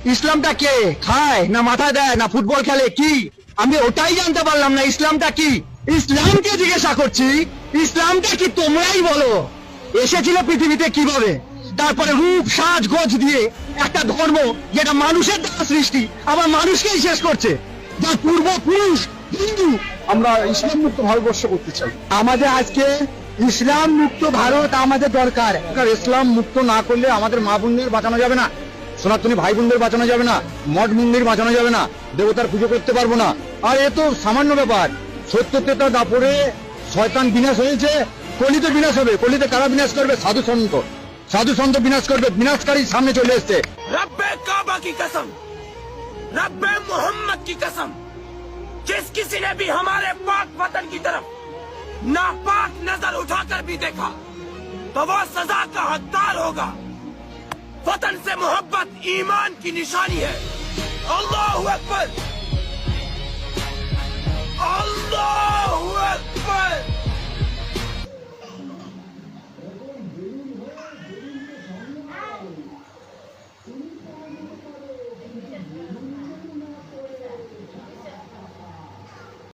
ইসলামটা কে খায় না মাথা দেয় না ফুটবল খেলে কি আমি ওটাই জানতে পারলাম না ইসলামটা কি ইসলামকে জিজ্ঞাসা করছি ইসলামটা কি তোমরাই বলো এসেছিল পৃথিবীতে কিভাবে তারপরে রূপ সাজ গোজ দিয়ে একটা ধর্ম যেটা মানুষের দ্বারা সৃষ্টি আবার মানুষকেই শেষ করছে যার পূর্বপুরুষ হিন্দু। আমরা ইসলাম মুক্ত ভারতবর্ষ করতে চাই। আমাদের আজকে ইসলাম মুক্ত ভারত আমাদের দরকার। ইসলাম মুক্ত না করলে আমাদের মা বোনদের বাঁচানো যাবে না, সনাতনী ভাই বোনদের বাঁচানো যাবে না, মঠ মন্দির বাঁচানো যাবে না, দেবতার পুজো করতে পারবো না। আর এ তো সামান্য ব্যাপার, সত্য তেতা দাপরে শয়তান বিনাশ হয়েছে, কলিতে বিনাশ হবে। কলিতে কারা বিনাশ করবে? সাধু সন্ত। সাধু সন্ত বিনাশ করবে, বিনাশকারী সামনে চলে এসছে। रब्बे काबा की कसम, रब्बे मोहम्मद की कसम, जिस किसी ने भी हमारे पाक वतन की तरफ नापाक नजर उठाकर भी देखा तो वो सजा का हकदार होगा। वतन से मोहब्बत ईमान की निशानी है। अल्लाहु अकबर, अल्लाहु अकबर।